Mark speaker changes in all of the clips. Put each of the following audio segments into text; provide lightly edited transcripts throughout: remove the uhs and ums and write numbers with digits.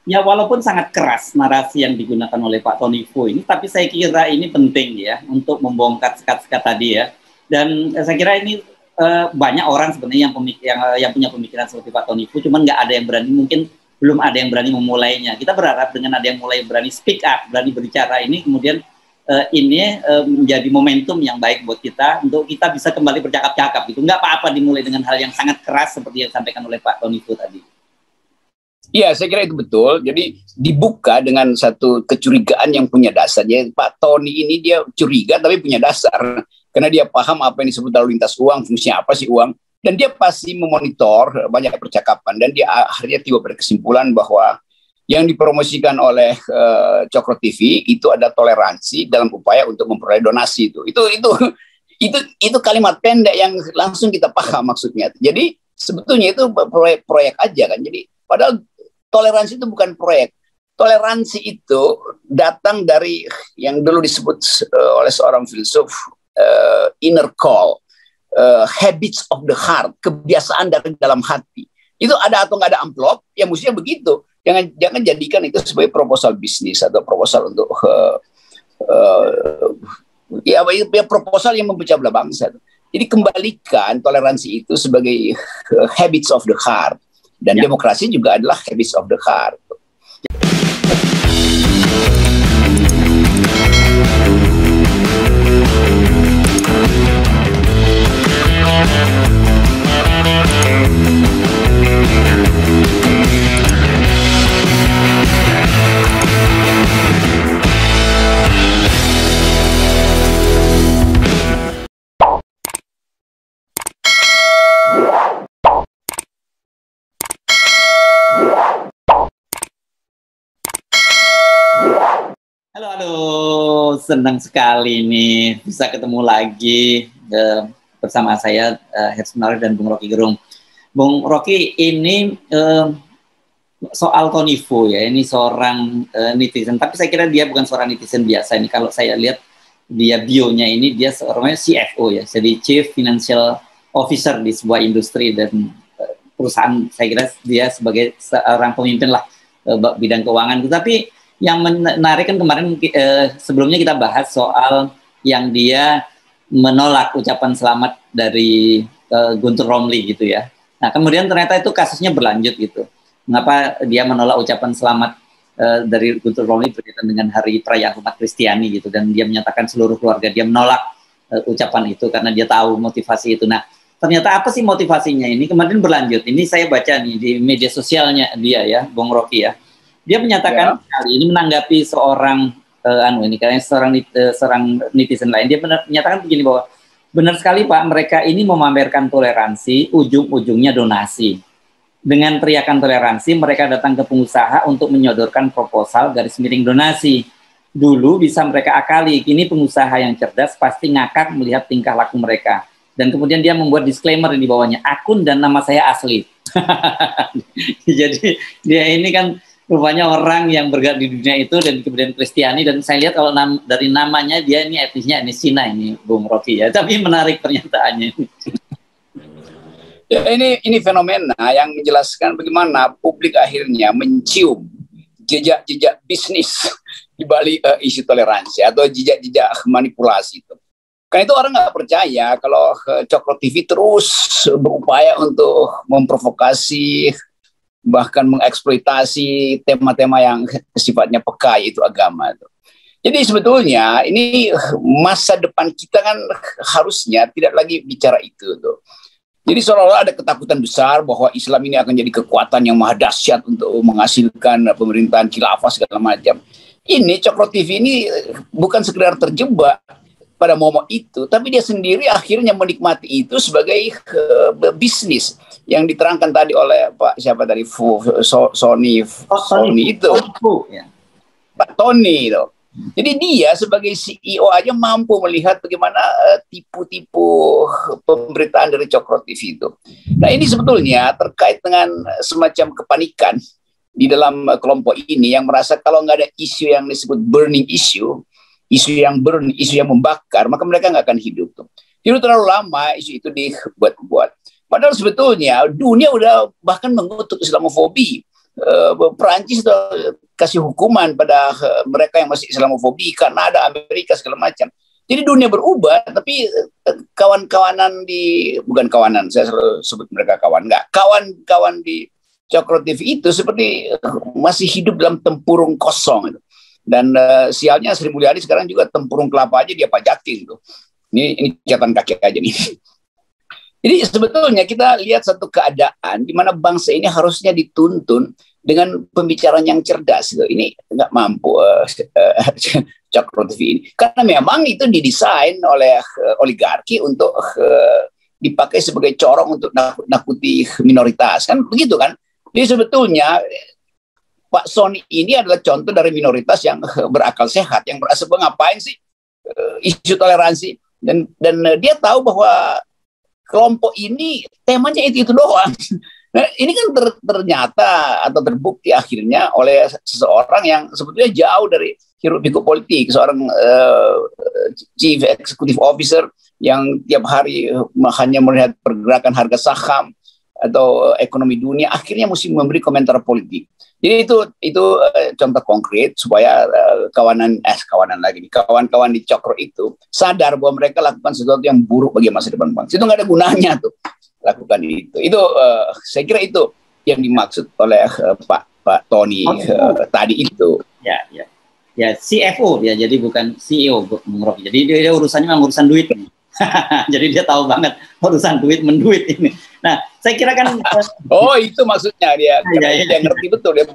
Speaker 1: Ya, walaupun sangat keras narasi yang digunakan oleh Pak Tony Fu ini, tapi saya kira ini penting ya untuk membongkar sekat-sekat tadi ya. Dan saya kira ini banyak orang sebenarnya yang punya pemikiran seperti Pak Tony Fu, cuman nggak ada yang berani, mungkin belum ada yang berani memulainya. Kita berharap dengan ada yang mulai berani speak up, berani berbicara ini, kemudian ini menjadi momentum yang baik buat kita untuk kita bisa kembali bercakap-cakap gitu. Nggak apa-apa dimulai dengan hal yang sangat keras seperti yang disampaikan oleh Pak Tony Fu tadi.
Speaker 2: Iya, saya kira itu betul. Jadi dibuka dengan satu kecurigaan yang punya dasar. Jadi Pak Tony ini dia curiga tapi punya dasar. Karena dia paham apa yang disebut lalu lintas uang, fungsinya apa sih uang. Dan dia pasti memonitor banyak percakapan. Dan dia akhirnya tiba pada kesimpulan bahwa yang dipromosikan oleh Cokro TV itu ada toleransi dalam upaya untuk memperoleh donasi itu. Itu kalimat pendek yang langsung kita paham maksudnya. Jadi sebetulnya itu proyek aja kan. Jadi padahal toleransi itu bukan proyek. Toleransi itu datang dari yang dulu disebut oleh seorang filsuf inner call, habits of the heart, kebiasaan dari dalam hati. Itu ada atau nggak ada amplop, ya mestinya begitu. Jangan jadikan itu sebagai proposal bisnis atau proposal untuk ya proposal yang memecah belah bangsa. Jadi kembalikan toleransi itu sebagai habits of the heart. Dan demokrasi juga adalah habits of the heart.
Speaker 1: Halo, senang sekali nih bisa ketemu lagi bersama saya Herz Menarik dan Bung Rocky Gerung. Bung Rocky, ini soal Tony Fu ya, ini seorang netizen, tapi saya kira dia bukan seorang netizen biasa. Ini kalau saya lihat dia bionya ini, dia seorang CFO ya, jadi Chief Financial Officer di sebuah industri dan perusahaan. Saya kira dia sebagai seorang pemimpin lah bidang keuangan. Tetapi yang menarik kan kemarin sebelumnya kita bahas soal yang dia menolak ucapan selamat dari Guntur Romli gitu ya. Nah kemudian ternyata itu kasusnya berlanjut gitu. Mengapa dia menolak ucapan selamat dari Guntur Romli berkaitan dengan hari perayaan umat Kristiani gitu, dan dia menyatakan seluruh keluarga dia menolak ucapan itu karena dia tahu motivasi itu. Nah ternyata apa sih motivasinya ini? Kemarin berlanjut. Ini saya baca nih di media sosialnya dia ya, Bung Rocky ya. Dia menyatakan kali ini menanggapi seorang ini kayaknya seorang netizen lain. Dia menyatakan begini bahwa benar sekali Pak, mereka ini memamerkan toleransi, ujung-ujungnya donasi. Dengan teriakan toleransi, mereka datang ke pengusaha untuk menyodorkan proposal garis miring donasi. Dulu bisa mereka akali, kini pengusaha yang cerdas pasti ngakak melihat tingkah laku mereka. Dan kemudian dia membuat disclaimer di bawahnya, akun dan nama saya asli. Jadi dia ini kan rupanya orang yang bergerak di dunia itu dan kemudian Kristiani, dan saya lihat kalau dari namanya dia ini etnisnya etnis Cina ini Bung Rocky ya, tapi menarik pernyataannya.
Speaker 2: Ya, ini fenomena yang menjelaskan bagaimana publik akhirnya mencium jejak-jejak bisnis di balik isu toleransi atau jejak-jejak manipulasi itu. Karena itu orang nggak percaya kalau Cokro TV terus berupaya untuk memprovokasi, bahkan mengeksploitasi tema-tema yang sifatnya peka, yaitu agama. Jadi sebetulnya ini masa depan kita kan harusnya tidak lagi bicara itu tuh. Jadi seolah-olah ada ketakutan besar bahwa Islam ini akan jadi kekuatan yang maha dahsyat untuk menghasilkan pemerintahan khilafah segala macam. Ini Cokro TV ini bukan sekedar terjebak pada momok itu, tapi dia sendiri akhirnya menikmati itu sebagai bisnis yang diterangkan tadi oleh Pak siapa tadi Sony itu Pak Tony itu. Jadi dia sebagai CEO aja mampu melihat bagaimana tipu-tipu pemberitaan dari Cokro TV itu. Nah ini sebetulnya terkait dengan semacam kepanikan di dalam kelompok ini yang merasa kalau nggak ada isu yang disebut burning issue, isu yang membakar, maka mereka nggak akan hidup tuh. Jadi terlalu lama isu itu dibuat-buat. Padahal sebetulnya dunia udah bahkan mengutuk Islamofobi. Perancis kasih hukuman pada mereka yang masih Islamofobi, Kanada, Amerika segala macam. Jadi dunia berubah, tapi kawan-kawanan bukan kawanan, saya selalu sebut mereka kawan, enggak, kawan-kawan di Cokro TV itu seperti masih hidup dalam tempurung kosong. Dan sialnya Sri Mulyani sekarang juga tempurung kelapa aja dia pajakin tuh. Ini catatan kaki aja nih. Jadi sebetulnya kita lihat satu keadaan di mana bangsa ini harusnya dituntun dengan pembicaraan yang cerdas. Gitu. Ini nggak mampu Cokro TV ini. Karena memang itu didesain oleh oligarki untuk dipakai sebagai corong untuk nakuti minoritas. Kan begitu kan? Jadi sebetulnya Pak Sony ini adalah contoh dari minoritas yang berakal sehat, yang berasa ngapain sih isu toleransi. Dan dia tahu bahwa kelompok ini temanya itu doang. Nah, ini kan ternyata atau terbukti akhirnya oleh seseorang yang sebetulnya jauh dari hiruk-pikuk politik, seorang chief executive officer yang tiap hari hanya melihat pergerakan harga saham atau ekonomi dunia, akhirnya mesti memberi komentar politik. Jadi itu contoh konkret supaya kawan-kawan di Cokro itu sadar bahwa mereka lakukan sesuatu yang buruk bagi masa depan bangsa. Itu nggak ada gunanya tuh lakukan itu. Itu saya kira itu yang dimaksud oleh Pak Tony tadi itu.
Speaker 1: Ya CFO ya, jadi bukan CEO Bung Rocky. Jadi dia urusannya memang urusan duit. Jadi dia tahu banget urusan menduit ini. Nah, saya kira kan
Speaker 2: oh itu maksudnya dia ngerti betul, dia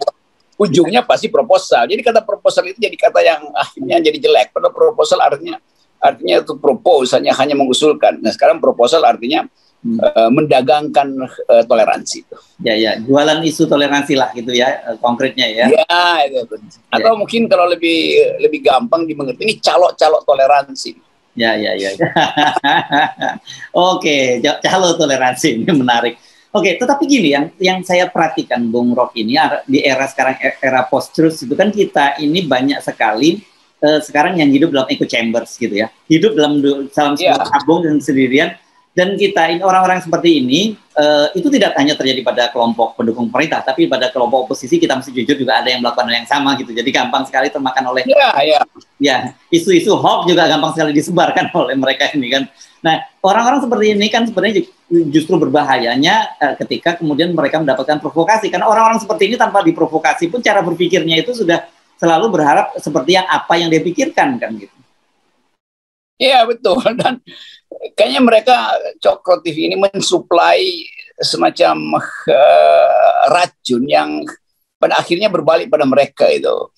Speaker 2: ujungnya pasti proposal. Jadi kata proposal itu jadi kata yang akhirnya jadi jelek. Padahal proposal artinya itu propose, hanya mengusulkan. Nah, sekarang proposal artinya mendagangkan toleransi itu.
Speaker 1: Ya, jualan isu toleransi lah gitu ya, konkretnya ya.
Speaker 2: Ya, itu. Atau mungkin kalau lebih gampang dimengerti, ini calok-calok toleransi.
Speaker 1: Ya. Oke, calo toleransi ini menarik. Oke, tetapi gini yang saya perhatikan Bung Rocky ini di era sekarang, era post truth itu kan kita ini banyak sekali sekarang yang hidup dalam echo chambers gitu ya, hidup dalam sebuah tabung dan sendirian. Dan kita ini orang-orang seperti ini itu tidak hanya terjadi pada kelompok pendukung pemerintah, tapi pada kelompok oposisi kita mesti jujur juga ada yang melakukan hal yang sama gitu. Jadi gampang sekali termakan oleh isu-isu hoax juga gampang sekali disebarkan oleh mereka ini kan. Nah, orang-orang seperti ini kan sebenarnya justru berbahayanya ketika kemudian mereka mendapatkan provokasi, karena orang-orang seperti ini tanpa diprovokasi pun cara berpikirnya itu sudah selalu berharap seperti apa yang dia pikirkan kan gitu.
Speaker 2: Iya betul, dan kayaknya mereka Cokro TV ini mensuplai semacam racun yang pada akhirnya berbalik pada mereka itu.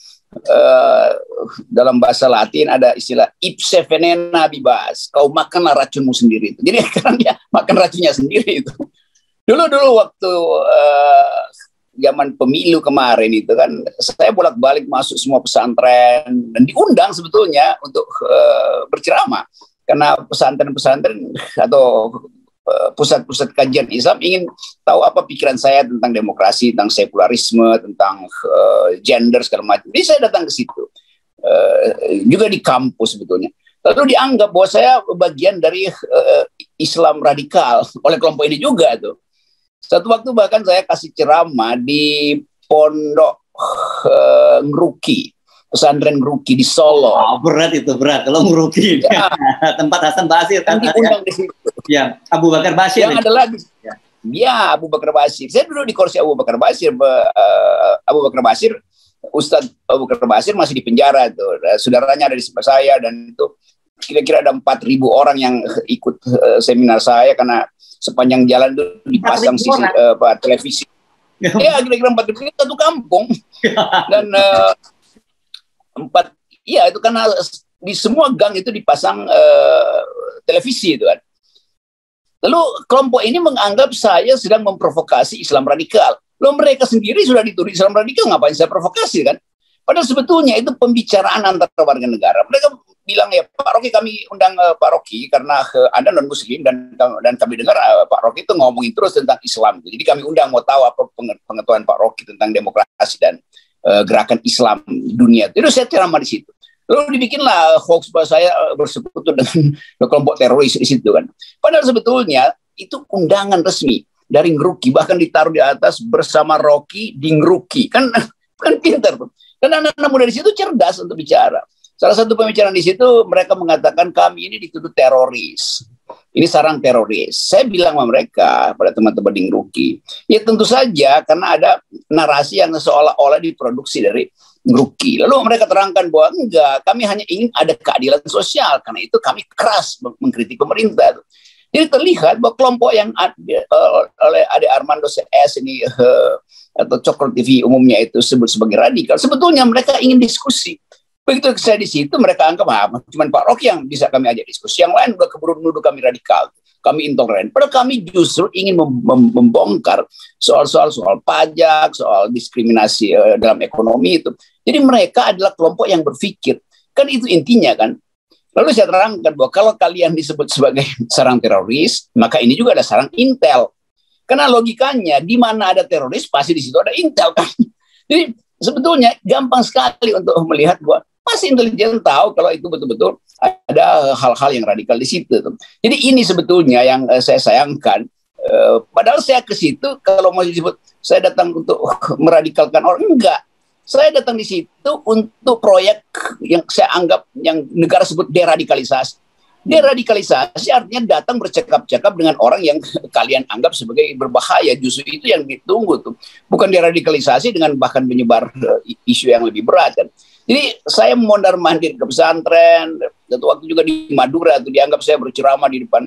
Speaker 2: Dalam bahasa Latin ada istilah ipse venena bibas, kau makanlah racunmu sendiri itu. Jadi sekarang dia makan racunnya sendiri itu. Dulu waktu zaman pemilu kemarin itu kan saya bolak-balik masuk semua pesantren dan diundang sebetulnya untuk berceramah, karena pesantren-pesantren atau pusat-pusat kajian Islam ingin tahu apa pikiran saya tentang demokrasi, tentang sekularisme, tentang gender segala macam. Jadi saya datang ke situ juga di kampus sebetulnya. Lalu dianggap bahwa saya bagian dari Islam radikal oleh kelompok ini juga tuh. Satu waktu bahkan saya kasih ceramah di Pondok Ngruki, pesantren Ngruki di Solo.
Speaker 1: Oh, berat kalau Ngruki. Ya. Tempat Hasan Basir kan diundang di situ. Ya, Abu Bakar Bashir.
Speaker 2: Yang ada lagi. Ya, Abu Bakar Bashir. Saya duduk di kursi Abu Bakar Bashir. Ustadz Abu Bakar Bashir masih di penjara tuh. Saudaranya ada di sebelah saya, dan itu kira-kira ada 4.000 orang yang ikut seminar saya, karena sepanjang jalan itu dipasang televisi. Ya, kira-kira 4.000 satu kampung. Dan itu karena di semua gang itu dipasang televisi itu kan. Lalu kelompok ini menganggap saya sedang memprovokasi Islam radikal. Loh, mereka sendiri sudah dituduh Islam radikal, ngapain saya provokasi kan? Padahal sebetulnya itu pembicaraan antara warga negara. Mereka bilang, ya Pak Rocky, kami undang Pak Rocky karena Anda non Muslim, dan kami dengar Pak Rocky itu ngomongin terus tentang Islam. Jadi kami undang, mau tahu apa pengetahuan Pak Rocky tentang demokrasi dan gerakan Islam dunia. Itu saya ceramah di situ. Lalu dibikinlah hoax bahwa saya bersekutu dengan kelompok teroris di situ kan. Padahal sebetulnya itu undangan resmi. dari ngeruki, bahkan ditaruh di atas bersama Rocky di ngeruki. Kan pintar tuh. Dan anak-anak muda di situ cerdas untuk bicara. Salah satu pembicaraan di situ mereka mengatakan kami ini dituduh teroris. Ini sarang teroris. Saya bilang sama mereka, pada teman-teman di ngeruki, ya tentu saja karena ada narasi yang seolah-olah diproduksi dari ngeruki. Lalu mereka terangkan bahwa enggak, kami hanya ingin ada keadilan sosial. Karena itu kami keras mengkritik pemerintah. Jadi terlihat bahwa kelompok yang oleh Ade Armando CS ini atau Cokro TV umumnya itu sebut sebagai radikal, sebetulnya mereka ingin diskusi. Begitu saya di situ, mereka anggap cuma Pak Rocky yang bisa kami ajak diskusi. Yang lain udah keburu nuduh kami radikal, kami intoleran. Padahal kami justru ingin membongkar soal pajak, soal diskriminasi dalam ekonomi itu. Jadi mereka adalah kelompok yang berpikir. Kan itu intinya kan. Lalu saya terangkan bahwa kalau kalian disebut sebagai sarang teroris, maka ini juga ada sarang intel. Karena logikanya, di mana ada teroris, pasti di situ ada intel kan. Jadi sebetulnya gampang sekali untuk melihat bahwa pasti intelijen tahu kalau itu betul-betul ada hal-hal yang radikal di situ. Jadi ini sebetulnya yang saya sayangkan. Padahal saya ke situ, kalau mau disebut saya datang untuk meradikalkan orang, enggak. Saya datang di situ untuk proyek yang saya anggap yang negara sebut deradikalisasi. Deradikalisasi artinya datang bercakap-cakap dengan orang yang kalian anggap sebagai berbahaya. Justru itu yang ditunggu tuh. Bukan deradikalisasi dengan bahkan menyebar isu yang lebih berat kan. Jadi saya mondar-mandir ke pesantren. Satu waktu juga di Madura tuh dianggap saya berceramah di depan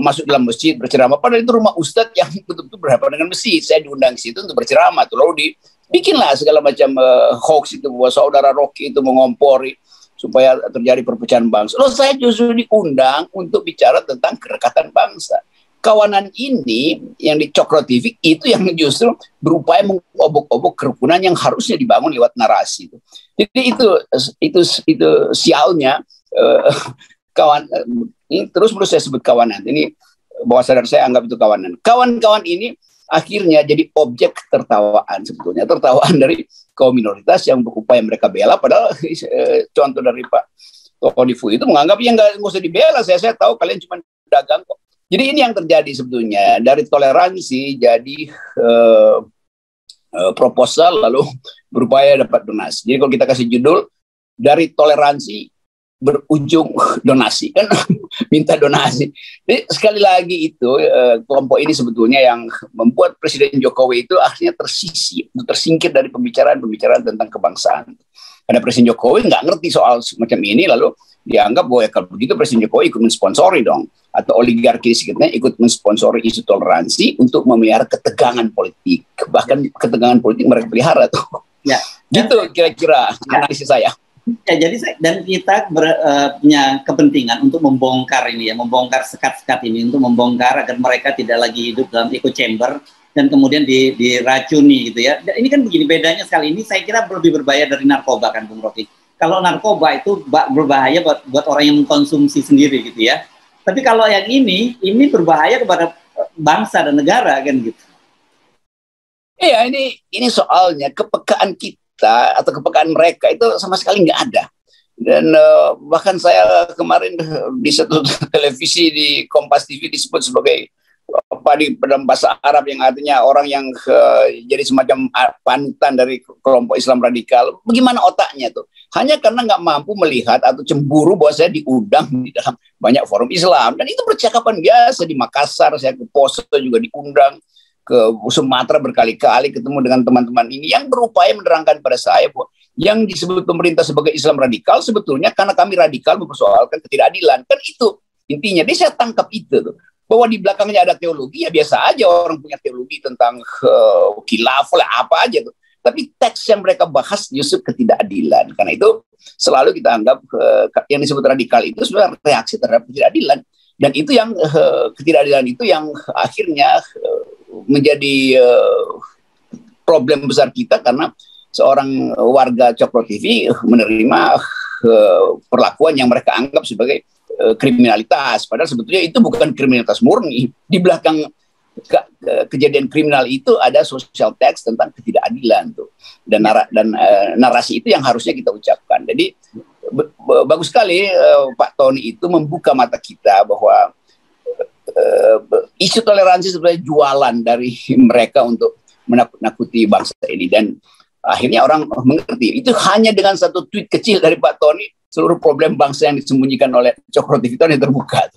Speaker 2: masuk dalam masjid berceramah. Padahal itu rumah ustadz yang betul-betul berhadapan dengan masjid. Saya diundang ke situ untuk berceramah tuh. Lalu bikinlah segala macam hoax itu bahwa saudara Rocky itu mengompori supaya terjadi perpecahan bangsa. Loh, saya justru diundang untuk bicara tentang kerekatan bangsa. Kawanan ini yang di Cokro TV itu yang justru berupaya mengobok-obok kerukunan yang harusnya dibangun lewat narasi. Jadi itu sialnya kawan ini terus saya sebut kawanan. Ini bawah sadar saya anggap itu kawanan. Kawan-kawan ini akhirnya jadi objek tertawaan sebetulnya. Tertawaan dari kaum minoritas yang berupaya mereka bela. Padahal contoh dari Pak Todifu itu menganggap ya nggak usah dibela. Saya tahu kalian cuma dagang kok. Jadi ini yang terjadi sebetulnya. Dari toleransi jadi proposal lalu berupaya dapat donasi. Jadi kalau kita kasih judul dari toleransi berujung donasi kan minta donasi. Jadi sekali lagi itu kelompok ini sebetulnya yang membuat Presiden Jokowi itu akhirnya tersingkir dari pembicaraan tentang kebangsaan. Karena Presiden Jokowi nggak ngerti soal semacam ini, lalu dianggap bahwa kalau begitu Presiden Jokowi ikut mensponsori dong, atau oligarki sekitarnya ikut mensponsori isu toleransi untuk memelihara ketegangan politik, bahkan ketegangan politik mereka pelihara tuh. Ya, gitu kira-kira analisis saya.
Speaker 1: Ya, jadi dan kita punya kepentingan untuk membongkar ini ya, membongkar sekat-sekat ini, untuk membongkar agar mereka tidak lagi hidup dalam echo chamber dan kemudian diracuni gitu ya. Dan ini kan begini bedanya sekali, ini saya kira lebih berbahaya dari narkoba kan Bung Rocky. Kalau narkoba itu berbahaya buat orang yang mengkonsumsi sendiri gitu ya. Tapi kalau yang ini berbahaya kepada bangsa dan negara kan gitu.
Speaker 2: Iya, ini soalnya kepekaan kita atau kepekaan mereka itu sama sekali nggak ada. Dan bahkan saya kemarin di satu televisi di Kompas TV disebut sebagai dalam bahasa Arab yang artinya orang yang jadi semacam panutan dari kelompok Islam radikal. Bagaimana otaknya tuh? Hanya karena nggak mampu melihat atau cemburu bahwa saya diundang di dalam banyak forum Islam. Dan itu percakapan biasa di Makassar, saya ke Poso juga diundang, ke Sumatera berkali-kali ketemu dengan teman-teman ini yang berupaya menerangkan pada saya bahwa yang disebut pemerintah sebagai Islam radikal sebetulnya karena kami radikal mempersoalkan ketidakadilan. Kan itu intinya. Jadi saya tangkap itu tuh. Bahwa di belakangnya ada teologi, ya biasa aja orang punya teologi tentang khilafah lah apa aja tuh. Tapi teks yang mereka bahas justru ketidakadilan. Karena itu selalu kita anggap yang disebut radikal itu sebenarnya reaksi terhadap ketidakadilan. Dan itu yang ketidakadilan itu yang akhirnya menjadi problem besar kita karena seorang warga Cokro TV menerima perlakuan yang mereka anggap sebagai kriminalitas. Padahal sebetulnya itu bukan kriminalitas murni. Di belakang kejadian kriminal itu ada social text tentang ketidakadilan tuh. Dan narasi itu yang harusnya kita ucapkan. Jadi bagus sekali Pak Tony itu membuka mata kita bahwa isu toleransi sebenarnya jualan dari mereka untuk menakut-nakuti bangsa ini, dan akhirnya orang mengerti itu hanya dengan satu tweet kecil dari Pak Tony seluruh problem bangsa yang disembunyikan oleh Cokro TV itu hanya terbuka.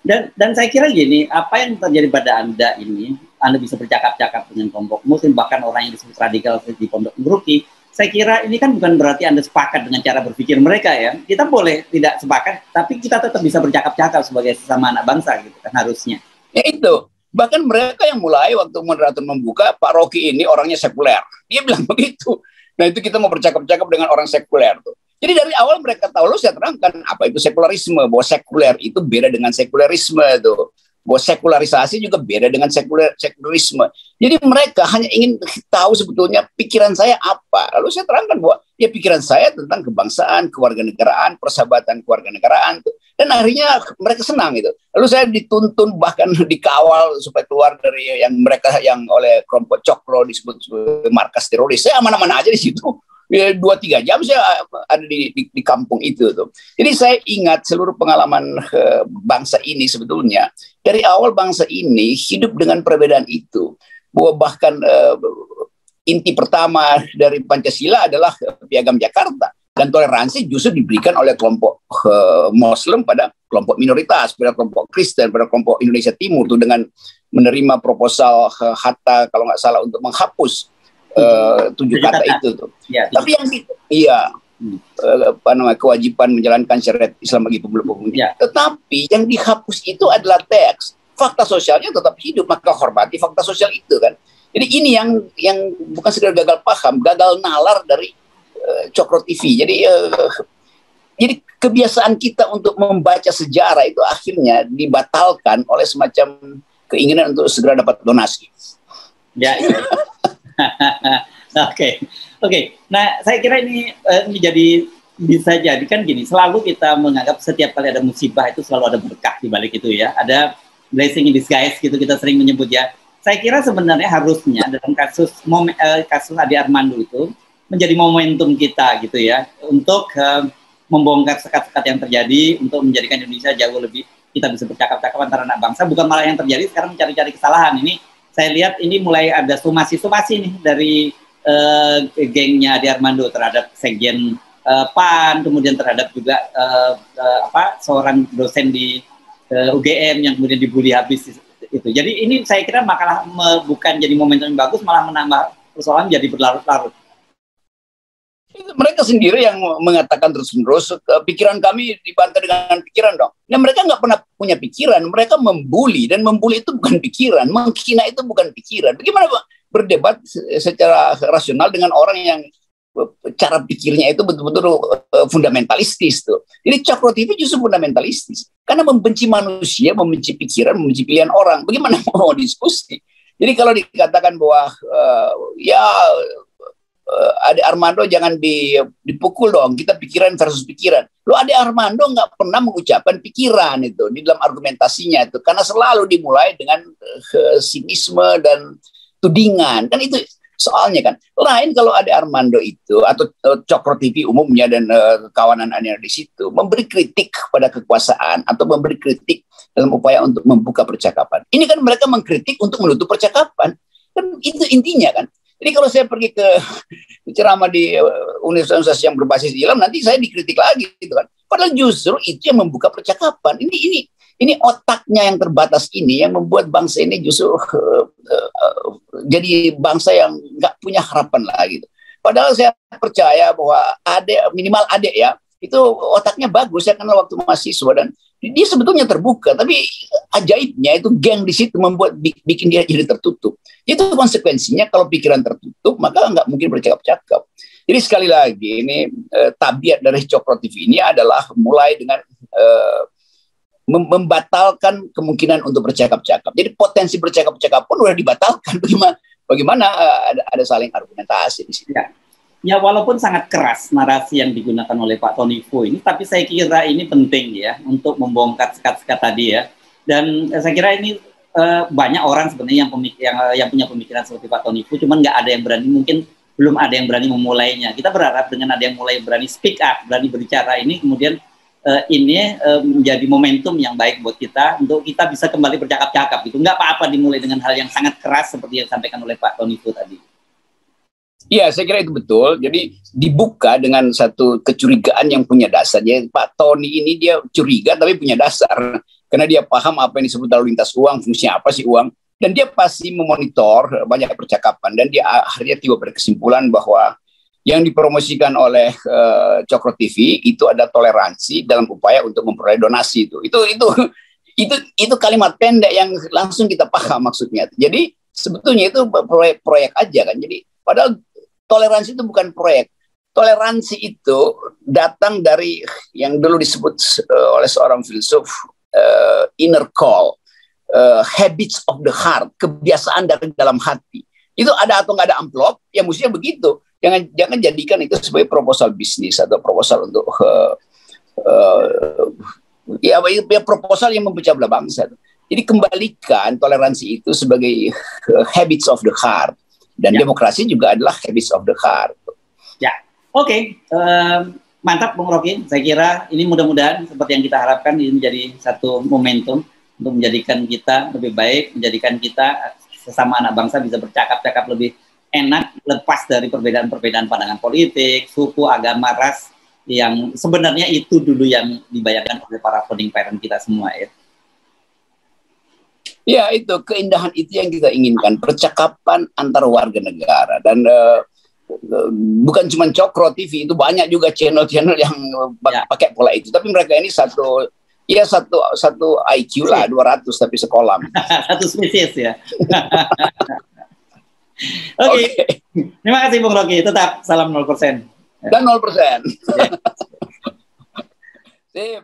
Speaker 1: Dan saya kira gini, apa yang terjadi pada Anda ini, Anda bisa bercakap-cakap dengan kelompok Muslim, bahkan orang yang disebut radikal di Pondok Nguruki. Saya kira ini kan bukan berarti Anda sepakat dengan cara berpikir mereka ya. Kita boleh tidak sepakat, tapi kita tetap bisa bercakap-cakap sebagai sesama anak bangsa gitu kan harusnya.
Speaker 2: Ya itu. Bahkan mereka yang mulai waktu moderator membuka, Pak Rocky ini orangnya sekuler. Dia bilang begitu. Nah itu kita mau bercakap-cakap dengan orang sekuler tuh. Jadi dari awal mereka tahu, saya terangkan apa itu sekularisme, bahwa sekuler itu beda dengan sekulerisme tuh. Bahwa sekularisasi juga beda dengan sekularisme. Jadi mereka hanya ingin tahu sebetulnya pikiran saya apa. Lalu saya terangkan bahwa ya pikiran saya tentang kebangsaan, kewarganegaraan, persahabatan kewarganegaraan tuh. Dan akhirnya mereka senang itu. Lalu saya dituntun bahkan dikawal supaya keluar dari yang mereka yang oleh kelompok Cokro disebut markas teroris. Saya aman-aman aja di situ. 2-3 jam saya ada di kampung itu tuh. Jadi saya ingat seluruh pengalaman bangsa ini sebetulnya dari awal bangsa ini hidup dengan perbedaan itu. Bahwa bahkan inti pertama dari Pancasila adalah Piagam Jakarta, dan toleransi justru diberikan oleh kelompok Muslim pada kelompok minoritas, pada kelompok Kristen, pada kelompok Indonesia Timur tuh, dengan menerima proposal Hatta kalau nggak salah untuk menghapus 7 kata itu tuh. Ya, tapi yang apa namanya kewajiban menjalankan syariat Islam bagi pemilih. Ya. Tetapi yang dihapus itu adalah teks. Fakta sosialnya tetap hidup, maka hormati fakta sosial itu kan. Jadi ini yang bukan sekedar gagal paham, gagal nalar dari Cokro TV. Jadi kebiasaan kita untuk membaca sejarah itu akhirnya dibatalkan oleh semacam keinginan untuk segera dapat donasi.
Speaker 1: Ya. Oke. Nah, saya kira ini bisa jadi kan gini. Selalu kita menganggap setiap kali ada musibah itu selalu ada berkah di balik itu ya. Ada blessing in disguise gitu kita sering menyebut ya. Saya kira sebenarnya harusnya dalam kasus Ade Armando itu menjadi momentum kita gitu ya untuk membongkar sekat-sekat yang terjadi, untuk menjadikan Indonesia jauh lebih kita bisa bercakap-cakap antara anak bangsa. Bukan malah yang terjadi sekarang mencari-cari kesalahan. Ini saya lihat ini mulai ada somasi-somasi nih dari gengnya Ade Armando terhadap sekjen PAN, kemudian terhadap juga seorang dosen di UGM yang kemudian dibully habis itu. Jadi ini saya kira makalah bukan jadi momentum yang bagus, malah menambah persoalan jadi berlarut-larut.
Speaker 2: Mereka sendiri yang mengatakan terus-menerus pikiran kami dibantah dengan pikiran dong. Nah mereka nggak pernah punya pikiran, mereka membuli, dan membuli itu bukan pikiran, menghina itu bukan pikiran. Bagaimana Pak berdebat secara rasional dengan orang yang cara pikirnya itu betul-betul fundamentalistis tuh. Jadi Cokro TV justru fundamentalistis karena membenci manusia, membenci pikiran, membenci pilihan orang. Bagaimana mau diskusi? Jadi kalau dikatakan bahwa Ade Armando jangan dipukul dong, kita pikiran versus pikiran. Lo Ade Armando nggak pernah mengucapkan pikiran itu di dalam argumentasinya itu, karena selalu dimulai dengan sinisme dan tudingan. Kan itu soalnya kan. Lain kalau Ade Armando itu atau Cokro TV umumnya dan kawanan aneh di situ memberi kritik pada kekuasaan atau memberi kritik dalam upaya untuk membuka percakapan. Ini kan mereka mengkritik untuk menutup percakapan. Kan itu intinya kan. Jadi kalau saya pergi ke ceramah di universitas yang berbasis Islam, nanti saya dikritik lagi, gitu kan. Padahal justru itu yang membuka percakapan. Ini otaknya yang terbatas ini yang membuat bangsa ini justru jadi bangsa yang nggak punya harapan lagi. Gitu. Padahal saya percaya bahwa minimal Ade ya, itu otaknya bagus. Saya kenal waktu mahasiswa dan dia sebetulnya terbuka, tapi ajaibnya itu geng di situ membuat bikin dia jadi tertutup. Itu konsekuensinya kalau pikiran tertutup maka nggak mungkin bercakap-cakap. Jadi sekali lagi ini tabiat dari Cokro TV ini adalah mulai dengan membatalkan kemungkinan untuk bercakap-cakap. Jadi potensi bercakap-cakap pun sudah dibatalkan. Bagaimana ada saling argumentasi di sini.
Speaker 1: Ya, walaupun sangat keras narasi yang digunakan oleh Pak Tony Fu ini, tapi saya kira ini penting ya untuk membongkar sekat-sekat tadi ya. Dan saya kira ini banyak orang sebenarnya yang punya pemikiran seperti Pak Tony Fu, cuman nggak ada yang berani, mungkin belum ada yang berani memulainya. Kita berharap dengan ada yang mulai berani speak up, berani berbicara ini, kemudian ini menjadi momentum yang baik buat kita untuk kita bisa kembali bercakap-cakap gitu. Nggak apa-apa dimulai dengan hal yang sangat keras seperti yang disampaikan oleh Pak Toniku tadi.
Speaker 2: Iya, saya kira itu betul. Jadi dibuka dengan satu kecurigaan yang punya dasar. Jadi Pak Tony ini dia curiga tapi punya dasar. Karena dia paham apa yang disebut lalu lintas uang, fungsinya apa sih uang. Dan dia pasti memonitor banyak percakapan. Dan dia akhirnya tiba pada kesimpulan bahwa yang dipromosikan oleh Cokro TV itu ada toleransi dalam upaya untuk memperoleh donasi itu kalimat pendek yang langsung kita paham maksudnya. Jadi sebetulnya itu proyek aja kan. Jadi padahal toleransi itu bukan proyek. Toleransi itu datang dari yang dulu disebut oleh seorang filsuf inner call, habits of the heart, kebiasaan dari dalam hati. Itu ada atau nggak ada amplop, ya mestinya begitu. Jangan jadikan itu sebagai proposal bisnis atau proposal untuk ya proposal yang memecah belah bangsa. Jadi kembalikan toleransi itu sebagai habits of the heart. Dan demokrasi juga adalah habits of the heart.
Speaker 1: Ya, oke. Mantap Bung Rocky. Saya kira ini mudah-mudahan seperti yang kita harapkan ini menjadi satu momentum untuk menjadikan kita lebih baik, menjadikan kita sesama anak bangsa bisa bercakap-cakap lebih enak, lepas dari perbedaan-perbedaan pandangan politik, suku, agama, ras, yang sebenarnya itu dulu yang dibayangkan oleh para founding parent kita semua ya.
Speaker 2: Ya, itu keindahan itu yang kita inginkan, percakapan antar warga negara. Dan bukan cuma Cokro TV, itu banyak juga channel-channel yang pakai pola itu. Tapi mereka ini satu IQ lah, 200 tapi sekolah.
Speaker 1: Satu spesies ya. Oke. Terima kasih Bung Rocky, tetap salam 0%.
Speaker 2: Dan 0%. Sip.